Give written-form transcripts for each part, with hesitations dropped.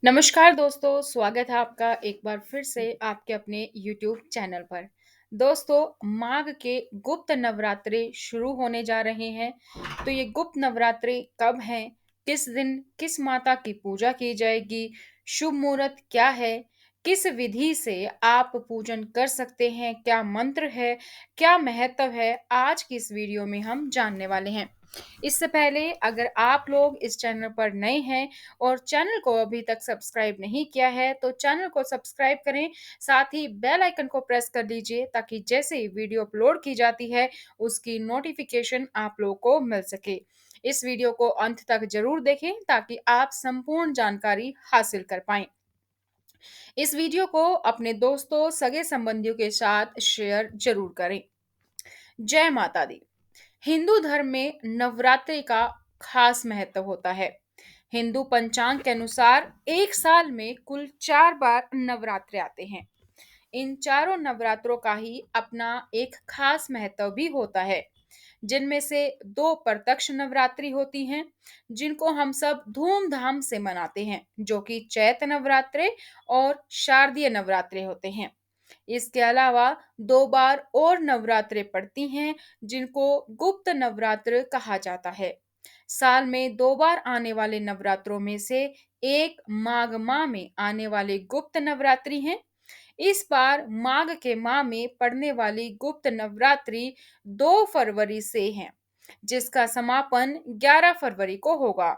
नमस्कार दोस्तों, स्वागत है आपका एक बार फिर से आपके अपने यूट्यूब चैनल पर। दोस्तों, माघ के गुप्त नवरात्रे शुरू होने जा रहे हैं। तो ये गुप्त नवरात्रे कब हैं? किस दिन किस माता की पूजा की जाएगी? शुभ मुहूर्त क्या है? किस विधि से आप पूजन कर सकते हैं? क्या मंत्र है? क्या महत्व है? आज की इस वीडियो में हम जानने वाले हैं। इससे पहले अगर आप लोग इस चैनल पर नए हैं और चैनल को अभी तक सब्सक्राइब नहीं किया है तो चैनल को सब्सक्राइब करें। साथ ही बेल आइकन को प्रेस कर लीजिए ताकि जैसे ही वीडियो अपलोड की जाती है उसकी नोटिफिकेशन आप लोगों को मिल सके। इस वीडियो को अंत तक जरूर देखें ताकि आप संपूर्ण जानकारी हासिल कर पाएं। इस वीडियो को अपने दोस्तों सगे संबंधियों के साथ शेयर जरूर करें। जय माता दी। हिंदू धर्म में नवरात्रि का खास महत्व होता है। हिंदू पंचांग के अनुसार एक साल में कुल 4 बार नवरात्रे आते हैं। इन चारों नवरात्रों का ही अपना एक खास महत्व भी होता है, जिनमें से दो प्रत्यक्ष नवरात्रि होती हैं, जिनको हम सब धूमधाम से मनाते हैं, जो कि चैत्र नवरात्रे और शारदीय नवरात्रे होते हैं। इसके अलावा 2 बार और नवरात्रे पड़ती हैं, जिनको गुप्त नवरात्र कहा जाता है। साल में 2 बार आने वाले नवरात्रों में से एक माघ माह में आने वाले गुप्त नवरात्रि हैं। इस बार माघ के माह में पड़ने वाली गुप्त नवरात्रि 2 फरवरी से है, जिसका समापन 11 फरवरी को होगा।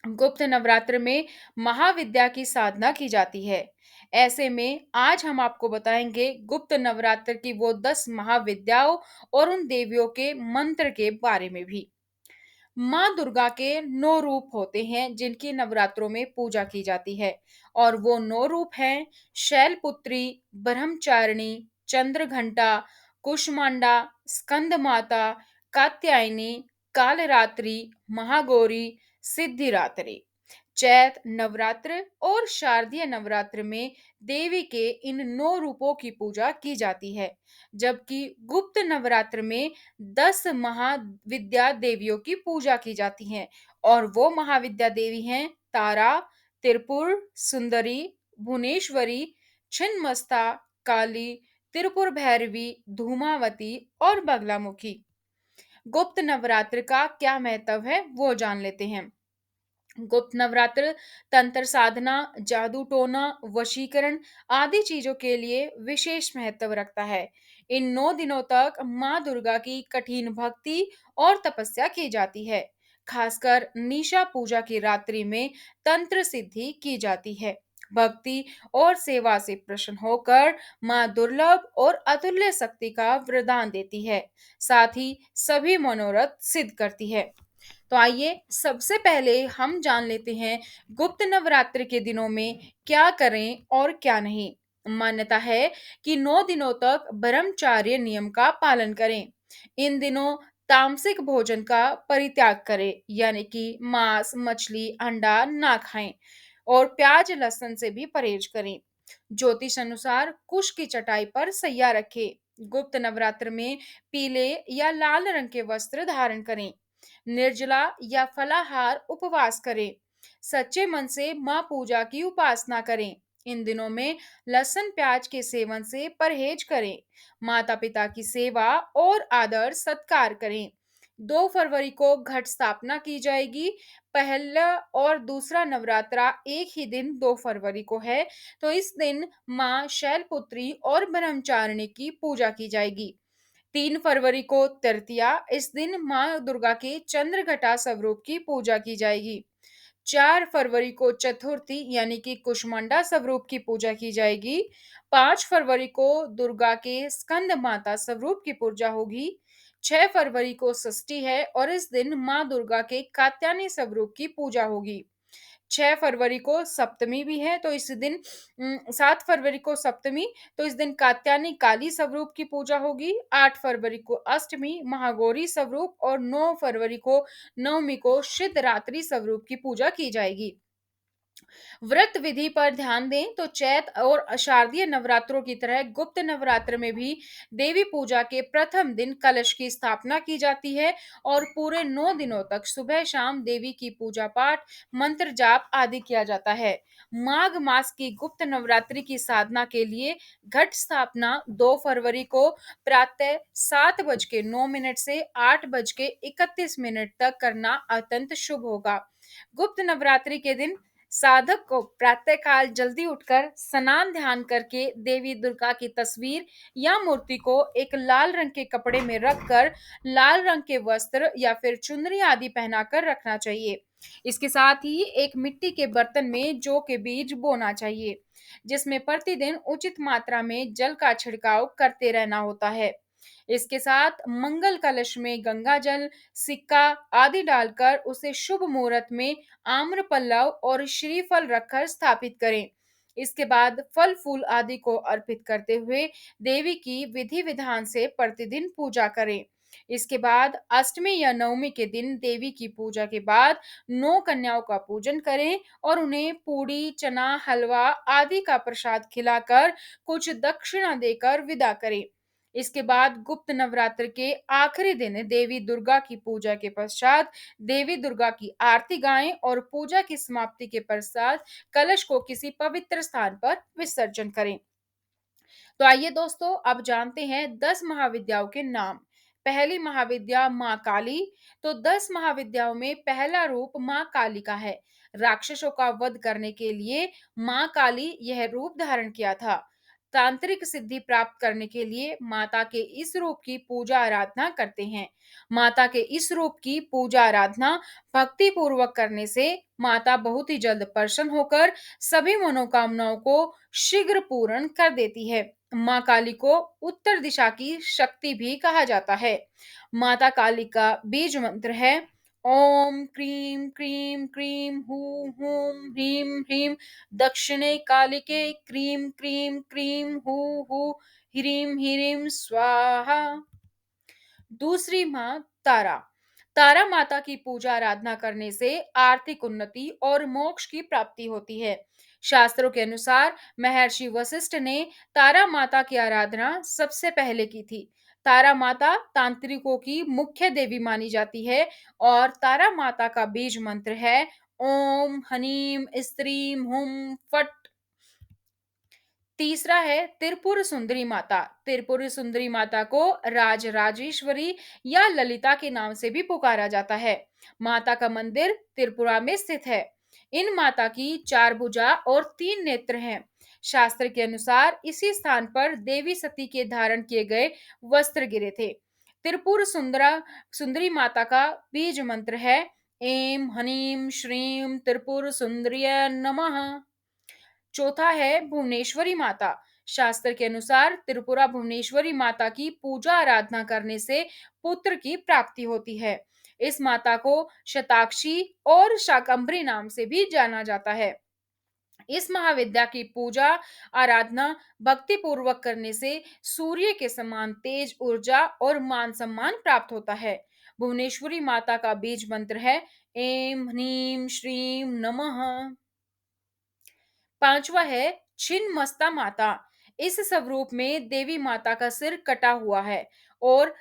गुप्त नवरात्र में महाविद्या की साधना की जाती है। ऐसे में आज हम आपको बताएंगे गुप्त नवरात्र की वो 10 महाविद्याओं और उन देवियों के मंत्र के बारे में भी। माँ दुर्गा के 9 रूप होते हैं जिनकी नवरात्रों में पूजा की जाती है, और वो 9 रूप हैं: शैलपुत्री, ब्रह्मचारिणी, चंद्रघंटा, कुष्मांडा, स्कंद माता, कात्यायनी, कालरात्रि, महागौरी, सिद्धिरात्रि। चैत नवरात्र और शारदीय नवरात्र में देवी के इन 9 रूपों की पूजा की जाती है, जबकि गुप्त नवरात्र में 10 महाविद्या देवियों की पूजा की जाती है। और वो महाविद्या देवी हैं तारा, त्रिपुर सुंदरी, भुवनेश्वरी, छिन्नमस्ता, काली, त्रिपुर भैरवी, धूमावती और बगलामुखी। गुप्त नवरात्र का क्या महत्व है वो जान लेते हैं। गुप्त नवरात्र तंत्र साधना, जादू टोना, वशीकरण आदि चीजों के लिए विशेष महत्व रखता है। इन 9 दिनों तक माँ दुर्गा की कठिन भक्ति और तपस्या की जाती है। खासकर निशा पूजा की रात्रि में तंत्र सिद्धि की जाती है। भक्ति और सेवा से प्रसन्न होकर माँ दुर्लभ और अतुल्य शक्ति का वरदान देती है। साथ ही सभी मनोरथ सिद्ध करती है। तो आइए सबसे पहले हम जान लेते हैं गुप्त नवरात्र के दिनों में क्या करें और क्या नहीं। मान्यता है कि 9 दिनों तक ब्रह्मचार्य नियम का पालन करें। इन दिनों तामसिक भोजन का परित्याग करें, यानी कि मांस, मछली, अंडा ना खाएं और प्याज लहसुन से भी परहेज करें। ज्योतिष अनुसार कुश की चटाई पर सैया रखें। गुप्त नवरात्र में पीले या लाल रंग के वस्त्र धारण करें। निर्जला या फलाहार उपवास करें। सच्चे मन से माँ पूजा की उपासना करें। इन दिनों में लहसुन प्याज के सेवन से परहेज करें। माता पिता की सेवा और आदर सत्कार करें। 2 फरवरी को घट स्थापना की जाएगी। पहला और दूसरा नवरात्रा एक ही दिन 2 फरवरी को है, तो इस दिन माँ शैलपुत्री और ब्रह्मचारिणी की पूजा की जाएगी। 3 फरवरी को तृतीया, इस दिन माँ दुर्गा के चंद्रघटा स्वरूप की पूजा की जाएगी। 4 फरवरी को चतुर्थी यानी कि कुष्मांडा स्वरूप की पूजा की जाएगी। 5 फरवरी को दुर्गा के स्कंद माता स्वरूप की पूजा होगी। 6 फरवरी को षष्ठी है और इस दिन माँ दुर्गा के कात्यायनी स्वरूप की पूजा होगी। 6 फरवरी को सप्तमी भी है, तो इस दिन 7 फरवरी को सप्तमी, तो इस दिन कात्यायनी काली स्वरूप की पूजा होगी। 8 फरवरी को अष्टमी महागौरी स्वरूप और 9 फरवरी को नवमी को सिद्धरात्रि स्वरूप की पूजा की जाएगी। व्रत विधि पर ध्यान दें तो चैत और शारदीय नवरात्रों की तरह गुप्त नवरात्र में भी देवी पूजा के प्रथम दिन कलश की स्थापना की जाती है और पूरे 9 दिनों तक सुबह शाम देवी की पूजा पाठ, मंत्र जाप आदि किया जाता है। माघ मास की गुप्त नवरात्रि की साधना के लिए घट स्थापना 2 फरवरी को प्रातः 7:09 से 8:31 तक करना अत्यंत शुभ होगा। गुप्त नवरात्रि के दिन साधक को प्रातःकाल जल्दी उठकर स्नान ध्यान करके देवी दुर्गा की तस्वीर या मूर्ति को एक लाल रंग के कपड़े में रखकर लाल रंग के वस्त्र या फिर चुनरी आदि पहनाकर रखना चाहिए। इसके साथ ही एक मिट्टी के बर्तन में जौ के बीज बोना चाहिए, जिसमें प्रतिदिन उचित मात्रा में जल का छिड़काव करते रहना होता है। इसके साथ मंगल कलश में गंगा जल, सिक्का आदि डालकर उसे शुभ मुहूर्त में आम्र पल्लव और श्रीफल रखकर स्थापित करें। इसके बाद फल फूल आदि को अर्पित करते हुए देवी की विधि विधान से प्रतिदिन पूजा करें। इसके बाद अष्टमी या नवमी के दिन देवी की पूजा के बाद 9 कन्याओं का पूजन करें और उन्हें पूड़ी, चना, हलवा आदि का प्रसाद खिलाकर कुछ दक्षिणा देकर विदा करें। इसके बाद गुप्त नवरात्र के आखिरी दिन देवी दुर्गा की पूजा के पश्चात देवी दुर्गा की आरती गाएं और पूजा की समाप्ति के पश्चात कलश को किसी पवित्र स्थान पर विसर्जन करें। तो आइए दोस्तों, अब जानते हैं 10 महाविद्याओं के नाम। पहली महाविद्या माँ काली। तो 10 महाविद्याओं में पहला रूप माँ काली का है। राक्षसों का वध करने के लिए माँ काली यह रूप धारण किया था। तांत्रिक सिद्धि प्राप्त करने के लिए माता के इस रूप की पूजा आराधना करते हैं। माता के इस रूप की पूजा आराधना भक्ति पूर्वक करने से माता बहुत ही जल्द प्रसन्न होकर सभी मनोकामनाओं को शीघ्र पूर्ण कर देती है। माँ काली को उत्तर दिशा की शक्ति भी कहा जाता है। माता काली का बीज मंत्र है ओम क्रीम क्रीम क्रीम हूं हूं ह्रीम ह्रीम दक्षिणे कालिके क्रीम क्रीम क्रीम हूं हूं ह्रीम ह्रीम स्वाहा। दूसरी माँ तारा। तारा माता की पूजा आराधना करने से आर्थिक उन्नति और मोक्ष की प्राप्ति होती है। शास्त्रों के अनुसार महर्षि वशिष्ठ ने तारा माता की आराधना सबसे पहले की थी। तारा माता तांत्रिकों की मुख्य देवी मानी जाती है और तारा माता का बीज मंत्र है ओम हनीम स्त्रीम हुम फट। तीसरा है त्रिपुर सुंदरी माता। त्रिपुर सुंदरी माता को राजराजेश्वरी या ललिता के नाम से भी पुकारा जाता है। माता का मंदिर त्रिपुरा में स्थित है। इन माता की 4 भुजा और 3 नेत्र हैं। शास्त्र के अनुसार इसी स्थान पर देवी सती के धारण किए गए वस्त्र गिरे थे। त्रिपुर सुंदरा सुंदरी माता का बीज मंत्र है एम हनीम श्रीम त्रिपुर सुंदरिय नमः। चौथा है भुवनेश्वरी माता। शास्त्र के अनुसार त्रिपुरा भुवनेश्वरी माता की पूजा आराधना करने से पुत्र की प्राप्ति होती है। इस माता को शताक्षी और शाकंभरी नाम से भी जाना जाता है। इस महाविद्या की पूजा आराधना भक्ति पूर्वक करने से सूर्य के समान तेज ऊर्जा और मान सम्मान प्राप्त होता है। भुवनेश्वरी माता का बीज मंत्र है एम ह्रीम श्रीम नमः। पांचवा है छिन्नमस्ता माता। इस स्वरूप में देवी माता का सिर कटा हुआ है और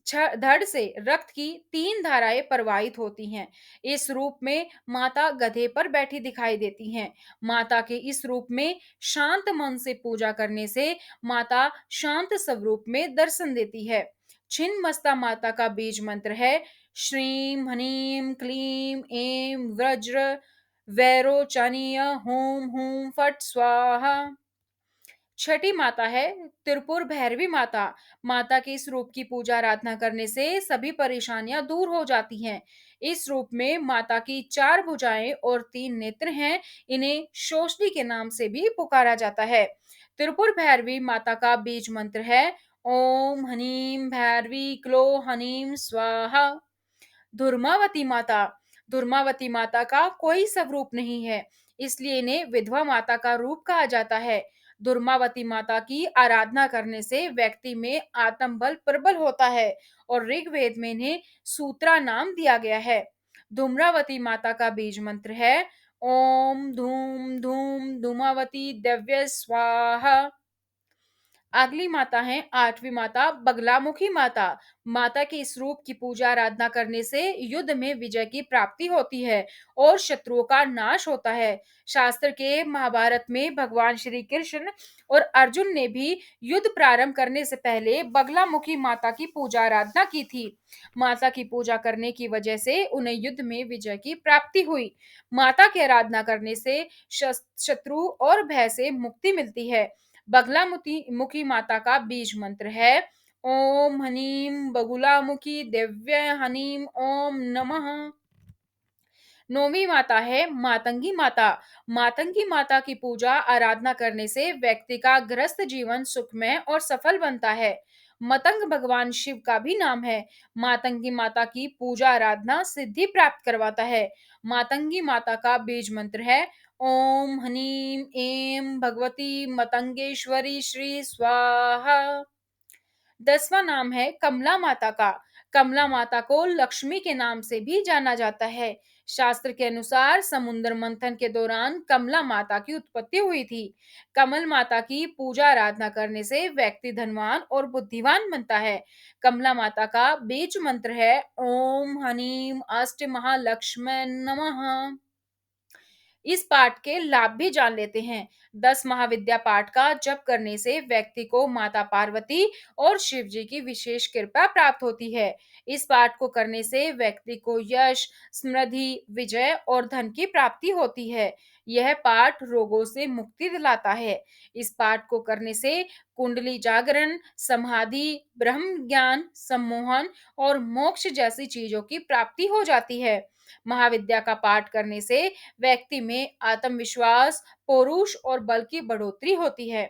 धड़ से रक्त की 3 धाराएं प्रवाहित होती हैं। इस रूप में माता गधे पर बैठी दिखाई देती हैं। माता के इस रूप में शांत मन से पूजा करने से माता शांत स्वरूप में दर्शन देती है। छिन्नमस्ता माता का बीज मंत्र है श्रीम हनीम क्लीम एम वज्र वैरोचनीय होम हूम फट स्वाहा। छठी माता है त्रिपुर भैरवी माता। माता के इस रूप की पूजा आराधना करने से सभी परेशानियां दूर हो जाती हैं। इस रूप में माता की 4 भुजाएं और 3 नेत्र हैं। इन्हें शोष्णी के नाम से भी पुकारा जाता है। त्रिपुर भैरवी माता का बीज मंत्र है ओम हनीम भैरवी क्लो हनीम स्वाहा। धुर्मावती माता। धुर्मावती माता का कोई स्वरूप नहीं है, इसलिए इन्हें विधवा माता का रूप कहा जाता है। धुर्मावती माता की आराधना करने से व्यक्ति में आत्मबल प्रबल होता है और ऋग्वेद में इन्हें सूत्रा नाम दिया गया है। धूम्रावती माता का बीज मंत्र है ओम धूम धूम धूमावती दिव्य स्वाहा। अगली माता है 8वीं माता बगलामुखी माता। माता के इस रूप की पूजा आराधना करने से युद्ध में विजय की प्राप्ति होती है और शत्रुओं का नाश होता है। शास्त्र के महाभारत में भगवान श्री कृष्ण और अर्जुन ने भी युद्ध प्रारंभ करने से पहले बगलामुखी माता की पूजा आराधना की थी। माता की पूजा करने की वजह से उन्हें युद्ध में विजय की प्राप्ति हुई। माता की आराधना करने से शत्रु और भय से मुक्ति मिलती है। बगला मुखी माता का बीज मंत्र है ओम हनीम बगुलामुखी दिव्य हनीम ओम नमः। नौवीं माता है मातंगी माता। मातंगी माता की पूजा आराधना करने से व्यक्ति का गृहस्थ जीवन सुखमय और सफल बनता है। मतंग भगवान शिव का भी नाम है। मातंगी माता की पूजा आराधना सिद्धि प्राप्त करवाता है। मातंगी माता का बीज मंत्र है ओम हनीम एम भगवती मतंगेश्वरी श्री स्वाहा। 10वां नाम है कमला माता का। कमला माता को लक्ष्मी के नाम से भी जाना जाता है। शास्त्र के अनुसार समुद्र मंथन के दौरान कमला माता की उत्पत्ति हुई थी। कमल माता की पूजा आराधना करने से व्यक्ति धनवान और बुद्धिमान बनता है। कमला माता का बीज मंत्र है ओम हनीम अष्ट महालक्ष्मी नमः। इस पाठ के लाभ भी जान लेते हैं। 10 महाविद्या पाठ का जप करने से व्यक्ति को माता पार्वती और शिव जी की विशेष कृपा प्राप्त होती है। इस पाठ को करने से व्यक्ति को यश, समृद्धि, विजय और धन की प्राप्ति होती है। यह पाठ रोगों से मुक्ति दिलाता है। इस पाठ को करने से कुंडली जागरण, समाधि, ब्रह्म ज्ञान, सम्मोहन और मोक्ष जैसी चीजों की प्राप्ति हो जाती है। महाविद्या का पाठ करने से व्यक्ति में आत्मविश्वास, पौरुष और बल की बढ़ोतरी होती है।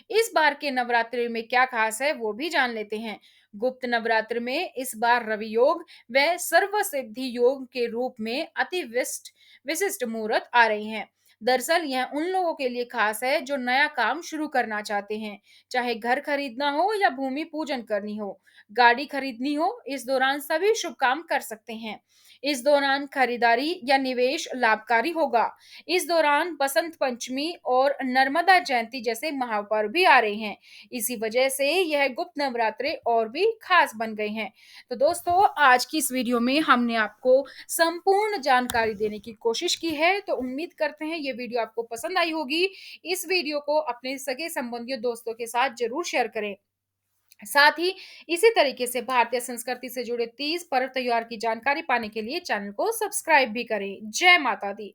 इस बार के नवरात्रि में क्या खास है वो भी जान लेते हैं। गुप्त नवरात्र में इस बार रवि योग व सर्व सिद्धि योग के रूप में अति विशिष्ट विशिष्ट मुहूर्त आ रही हैं। दरअसल यह उन लोगों के लिए खास है जो नया काम शुरू करना चाहते हैं, चाहे घर खरीदना हो या भूमि पूजन करनी हो, गाड़ी खरीदनी हो, इस दौरान सभी शुभ काम कर सकते हैं। इस दौरान खरीदारी या निवेश लाभकारी होगा। इस दौरान बसंत पंचमी और नर्मदा जयंती जैसे महापर्व भी आ रहे हैं। इसी वजह से यह गुप्त नवरात्रे और भी खास बन गए हैं। तो दोस्तों आज की इस वीडियो में हमने आपको संपूर्ण जानकारी देने की कोशिश की है। तो उम्मीद करते हैं ये वीडियो आपको पसंद आई होगी। इस वीडियो को अपने सगे संबंधियों दोस्तों के साथ जरूर शेयर करें। साथ ही इसी तरीके से भारतीय संस्कृति से जुड़े 30 पर्व त्योहार की जानकारी पाने के लिए चैनल को सब्सक्राइब भी करें। जय माता दी।